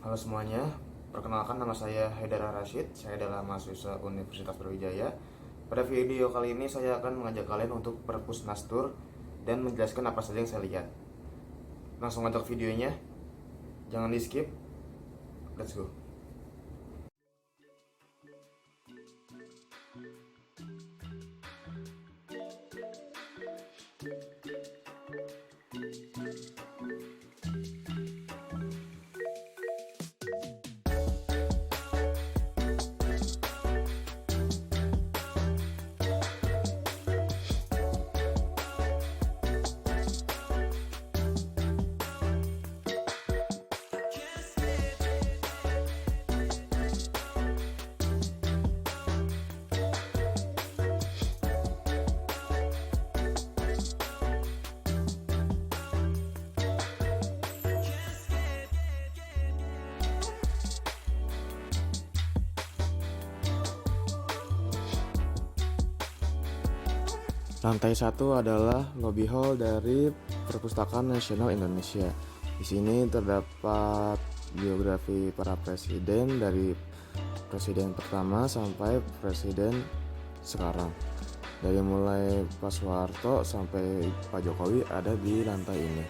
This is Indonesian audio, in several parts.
Halo semuanya, perkenalkan nama saya Haidar Rashid. Saya adalah mahasiswa Universitas Brawijaya. Pada video kali ini saya akan mengajak kalian untuk perpusnas tour dan menjelaskan apa saja yang saya lihat. Langsung ajak videonya, jangan di skip. Let's go. Lantai 1 adalah lobby hall dari Perpustakaan Nasional Indonesia. Di sini terdapat biografi para presiden dari presiden pertama sampai presiden sekarang. Dari mulai Pak Soeharto sampai Pak Jokowi ada di lantai ini.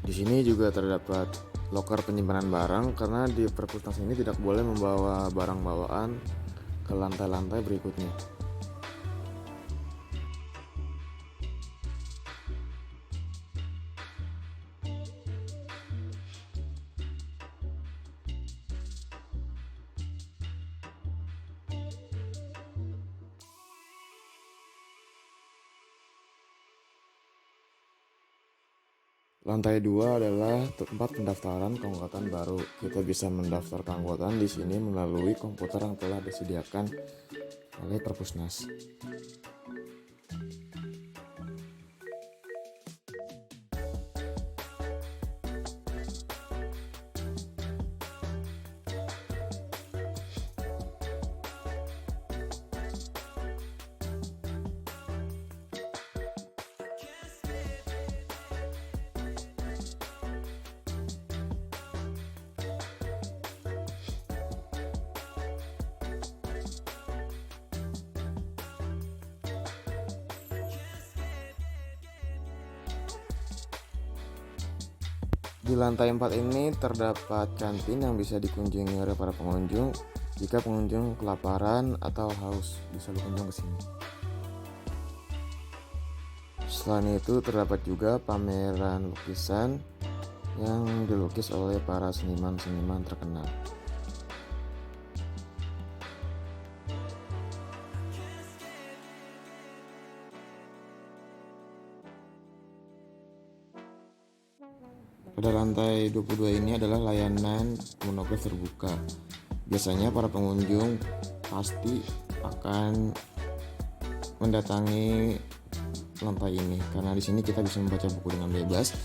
Di sini juga terdapat loker penyimpanan barang karena di perpustakaan ini tidak boleh membawa barang bawaan ke lantai-lantai berikutnya. Lantai 2 adalah tempat pendaftaran keanggotaan baru. Kita bisa mendaftar keanggotaan di sini melalui komputer yang telah disediakan oleh Perpusnas. Di lantai 4 ini terdapat kantin yang bisa dikunjungi oleh para pengunjung. Jika pengunjung kelaparan atau haus, bisa berkunjung ke sini. Selain itu terdapat juga pameran lukisan yang dilukis oleh para seniman-seniman terkenal. Pada lantai 22 ini adalah layanan monograf terbuka. Biasanya para pengunjung pasti akan mendatangi lantai ini karena di sini kita bisa membaca buku dengan bebas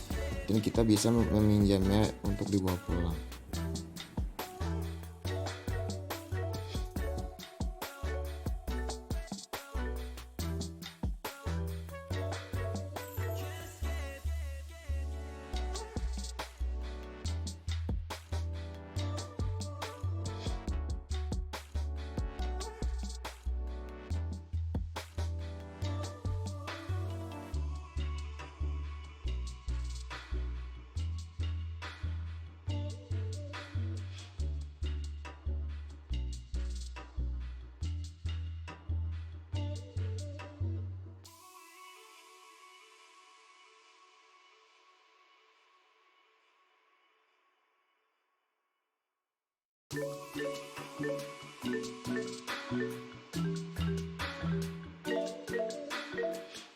dan kita bisa meminjamnya untuk dibawa pulang.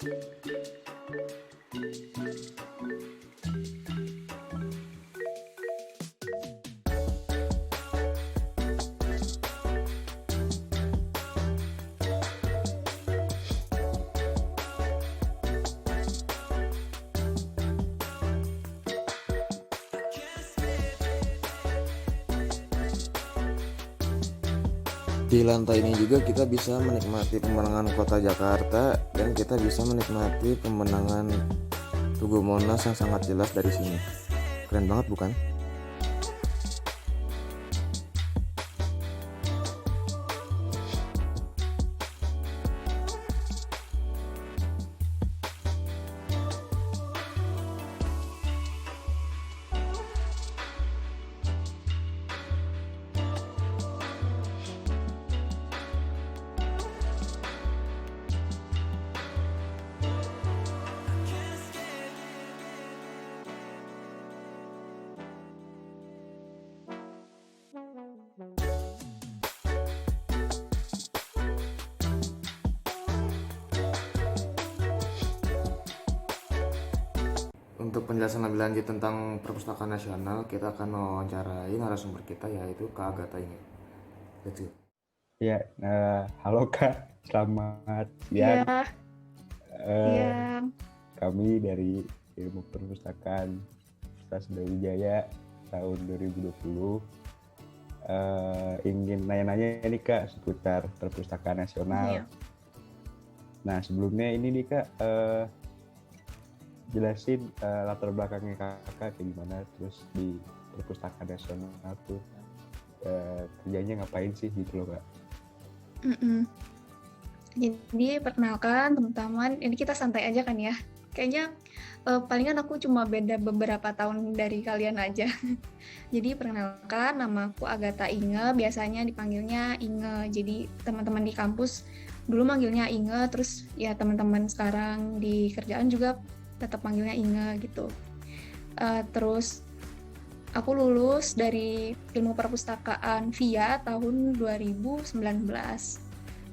Di lantai ini juga kita bisa menikmati pemandangan kota Jakarta dan kita bisa menikmati pemandangan Tugu Monas yang sangat jelas dari sini. Keren banget bukan? Untuk penjelasan lebih lanjut tentang Perpustakaan Nasional, kita akan mewawancarai narasumber kita yaitu Kak Agatha ini. Let's go. Ya, halo Kak, selamat siang. Kami dari Ilmu Perpustakaan Universitas Brawijaya tahun 2020 ingin nanya-nanya nih Kak seputar Perpustakaan Nasional. Iya. Nah sebelumnya ini nih Kak, jelasin latar belakangnya kakak kayak gimana, terus di Perpustakaan Nasional tuh kerjanya ngapain sih gitu loh Kak. Jadi perkenalkan teman-teman, ini kita santai aja kan ya. Kayaknya palingan aku cuma beda beberapa tahun dari kalian aja. Jadi perkenalkan, nama aku Agatha Inge, biasanya dipanggilnya Inge. Jadi teman-teman di kampus dulu manggilnya Inge, terus ya teman-teman sekarang di kerjaan juga tetap panggilnya Inge gitu. Terus aku lulus dari Ilmu Perpustakaan VIA tahun 2019.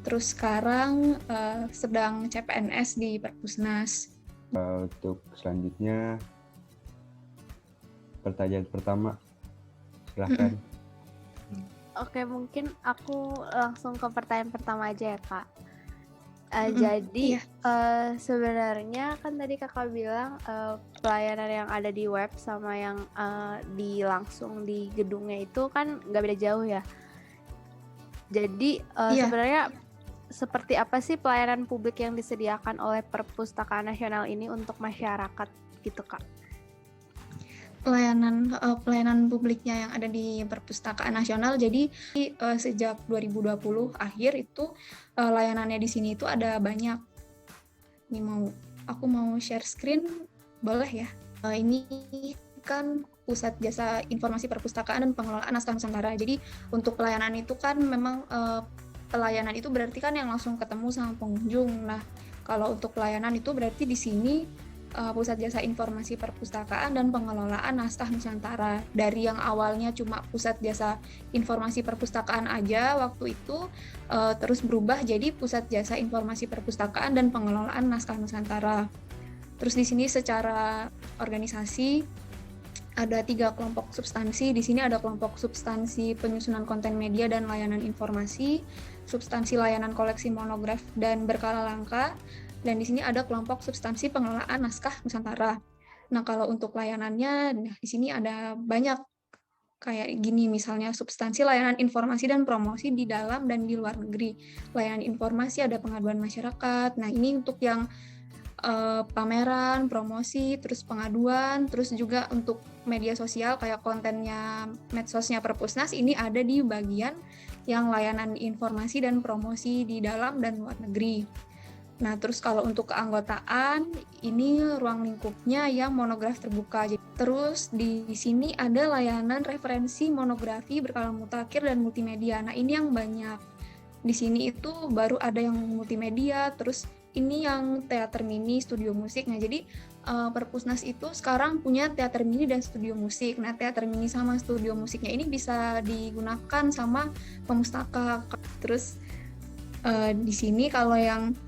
Terus sekarang sedang CPNS di Perpusnas. Untuk selanjutnya, pertanyaan pertama, silahkan. Oke, mungkin aku langsung ke pertanyaan pertama aja ya Kak. Jadi sebenarnya kan tadi kakak bilang pelayanan yang ada di web sama yang di langsung di gedungnya itu kan nggak beda jauh ya. Jadi sebenarnya seperti apa sih pelayanan publik yang disediakan oleh Perpustakaan Nasional ini untuk masyarakat gitu Kak? Pelayanan publiknya yang ada di Perpustakaan Nasional. Jadi sejak 2020 akhir itu layanannya di sini itu ada banyak. Ini aku mau share screen, boleh ya? Ini kan Pusat Jasa Informasi Perpustakaan dan Pengelolaan Naskah Nusantara. Jadi untuk pelayanan itu kan memang pelayanan itu berarti kan yang langsung ketemu sama pengunjung. Nah, kalau untuk pelayanan itu berarti di sini Pusat Jasa Informasi Perpustakaan dan Pengelolaan Naskah Nusantara. Dari yang awalnya cuma Pusat Jasa Informasi Perpustakaan aja waktu itu terus berubah jadi Pusat Jasa Informasi Perpustakaan dan Pengelolaan Naskah Nusantara. Terus di sini secara organisasi ada 3 kelompok substansi. Di sini ada kelompok substansi penyusunan konten media dan layanan informasi, substansi layanan koleksi monograf dan berkala langka, dan di sini ada kelompok substansi pengelolaan naskah Nusantara. Nah, kalau untuk layanannya, di sini ada banyak kayak gini, misalnya substansi layanan informasi dan promosi di dalam dan di luar negeri. Layanan informasi ada pengaduan masyarakat. Nah, ini untuk yang pameran, promosi, terus pengaduan, terus juga untuk media sosial kayak kontennya medsosnya Perpusnas ini ada di bagian yang layanan informasi dan promosi di dalam dan luar negeri. Nah, terus kalau untuk keanggotaan, ini ruang lingkupnya yang monograf terbuka. Terus di sini ada layanan referensi monografi berkala mutakhir dan multimedia. Nah, ini yang banyak. Di sini itu baru ada yang multimedia, terus ini yang teater mini, studio musik. Nah, jadi Perpusnas itu sekarang punya teater mini dan studio musik. Nah, teater mini sama studio musiknya ini bisa digunakan sama pemustaka. Terus di sini kalau yang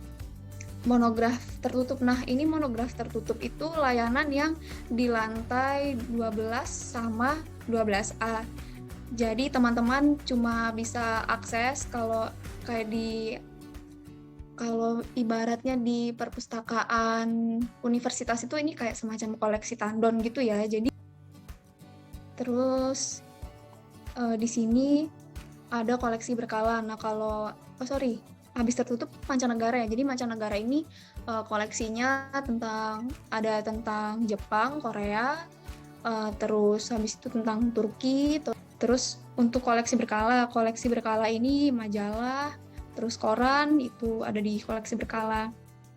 monograf tertutup. Nah, ini monograf tertutup itu layanan yang di lantai 12 sama 12A. Jadi teman-teman cuma bisa akses kalau ibaratnya di perpustakaan universitas itu ini kayak semacam koleksi tandon gitu ya. Jadi terus di sini ada koleksi berkala. Nah, habis tertutup mancanegara ya. Jadi mancanegara ini koleksinya ada tentang Jepang, Korea, terus habis itu tentang Turki. Terus untuk koleksi berkala ini majalah, terus koran itu ada di koleksi berkala.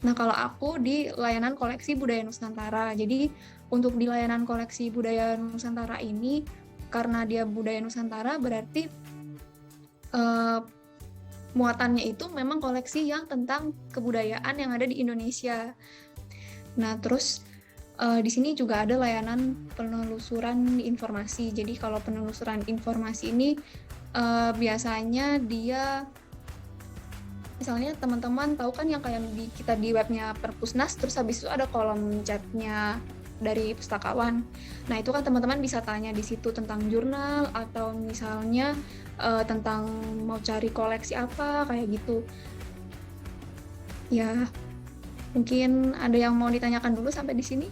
Nah, kalau aku di layanan koleksi budaya Nusantara. Jadi untuk di layanan koleksi budaya Nusantara ini, karena dia budaya Nusantara berarti muatannya itu memang koleksi yang tentang kebudayaan yang ada di Indonesia. Nah, terus di sini juga ada layanan penelusuran informasi. Jadi kalau penelusuran informasi ini biasanya dia, misalnya teman-teman tahu kan yang kayak kita di webnya Perpusnas, terus habis itu ada kolom chatnya dari pustakawan. Nah, itu kan teman-teman bisa tanya di situ tentang jurnal atau misalnya tentang mau cari koleksi apa kayak gitu. Ya, mungkin ada yang mau ditanyakan dulu sampai di sini?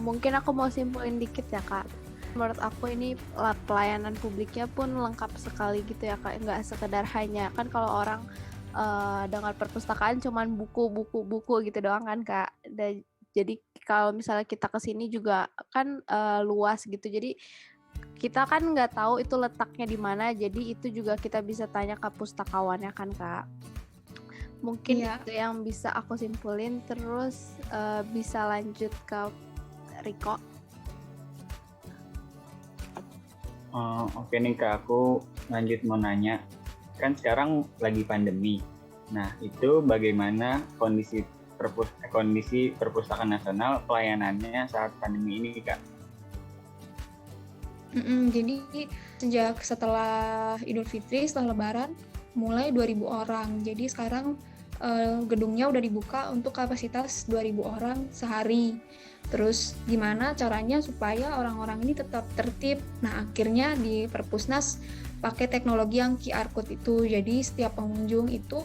Mungkin aku mau simpulin dikit ya, Kak. Menurut aku ini pelayanan publiknya pun lengkap sekali gitu ya, Kak. Nggak sekedar hanya, kan kalau orang dengan perpustakaan cuman buku gitu doang kan, Kak. Jadi kalau misalnya kita kesini juga kan luas gitu. Jadi kita kan nggak tahu itu letaknya di mana. Jadi itu juga kita bisa tanya ke pustakawannya kan, Kak. Mungkin itu yang bisa aku simpulin. Terus bisa lanjut ke Riko. Oke nih Kak, aku lanjut mau nanya. Kan sekarang lagi pandemi. Nah, itu bagaimana kondisi perpustakaan nasional pelayanannya saat pandemi ini, Kak? Jadi sejak setelah Idul Fitri, setelah Lebaran, mulai 2.000 orang. Jadi sekarang gedungnya udah dibuka untuk kapasitas 2.000 orang sehari. Terus gimana caranya supaya orang-orang ini tetap tertib? Nah, akhirnya di Perpusnas pakai teknologi yang QR code itu. Jadi setiap pengunjung itu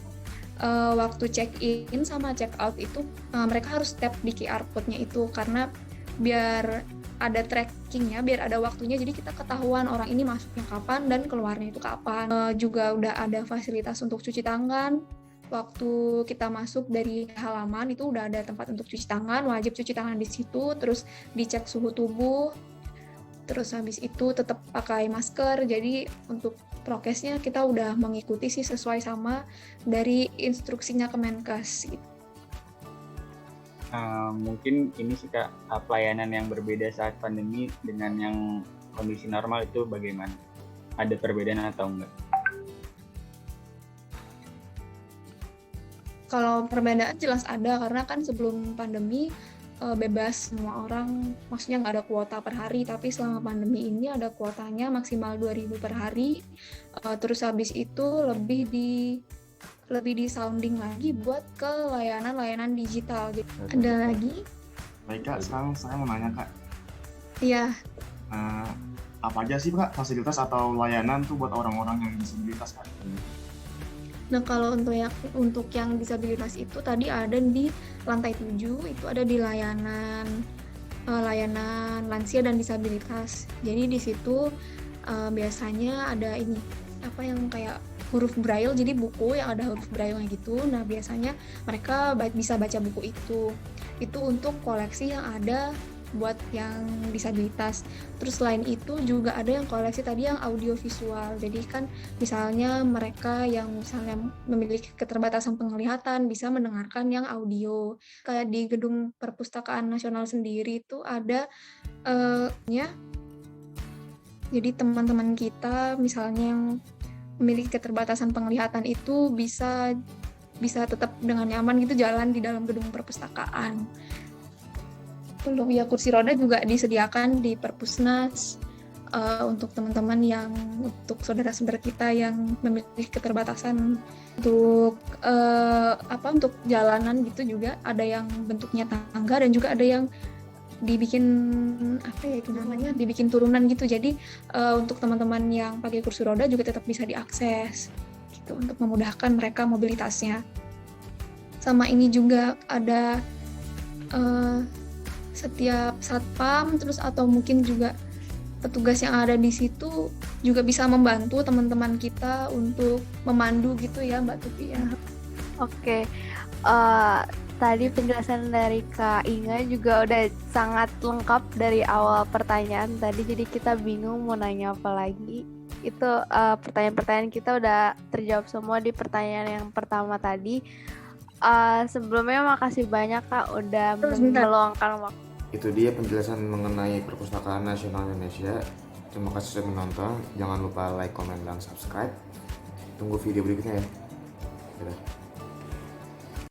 waktu check-in sama check-out itu mereka harus tap di QR code-nya itu, karena biar ada trackingnya, biar ada waktunya, jadi kita ketahuan orang ini masuknya kapan dan keluarnya itu kapan. Juga udah ada fasilitas untuk cuci tangan. Waktu kita masuk dari halaman itu udah ada tempat untuk cuci tangan, wajib cuci tangan di situ, terus dicek suhu tubuh, terus habis itu tetap pakai masker. Jadi untuk prokesnya kita udah mengikuti sih sesuai sama dari instruksinya Kemenkes gitu. Mungkin ini sih Kak, pelayanan yang berbeda saat pandemi dengan yang kondisi normal itu bagaimana? Ada perbedaan atau enggak? Kalau perbedaan jelas ada, karena kan sebelum pandemi bebas semua orang, maksudnya nggak ada kuota per hari, tapi selama pandemi ini ada kuotanya maksimal 2.000 per hari. Terus habis itu lebih di sounding lagi buat ke layanan digital. Jadi, ada lagi? Baik Kak, sekarang saya mau nanya Kak. Iya. Apa aja sih Kak fasilitas atau layanan tuh buat orang-orang yang disabilitas Kak? Nah, kalau untuk yang disabilitas itu tadi ada di lantai 7, itu ada di layanan lansia dan disabilitas. Jadi di situ biasanya ada ini apa yang kayak huruf braille, jadi buku yang ada huruf braille gitu. Nah, biasanya mereka bisa baca buku itu. Itu untuk koleksi yang ada buat yang disabilitas. Terus selain itu juga ada yang koleksi tadi yang audiovisual. Jadi kan misalnya mereka yang misalnya memiliki keterbatasan penglihatan bisa mendengarkan yang audio. Kayak di Gedung Perpustakaan Nasional sendiri itu ada jadi teman-teman kita misalnya yang memiliki keterbatasan penglihatan itu bisa tetap dengan nyaman gitu jalan di dalam gedung perpustakaan. Belum ya, kursi roda juga disediakan di Perpusnas. untuk teman-teman yang untuk saudara-saudara kita yang memiliki keterbatasan untuk untuk jalanan gitu juga ada yang bentuknya tangga dan juga ada yang dibikin dibikin turunan gitu. Jadi untuk teman-teman yang pakai kursi roda juga tetap bisa diakses gitu untuk memudahkan mereka mobilitasnya. Sama ini juga ada setiap satpam terus atau mungkin juga petugas yang ada di situ juga bisa membantu teman-teman kita untuk memandu gitu ya Mbak Tuti ya. Oke, tadi penjelasan dari Kak Inga juga udah sangat lengkap dari awal pertanyaan tadi, jadi kita bingung mau nanya apa lagi. Itu pertanyaan-pertanyaan kita udah terjawab semua di pertanyaan yang pertama tadi. Sebelumnya makasih banyak Kak udah meluangkan waktu. Itu dia penjelasan mengenai Perpustakaan Nasional Indonesia. Terima kasih sudah menonton. Jangan lupa like, comment, dan subscribe. Tunggu video berikutnya ya. Dadah.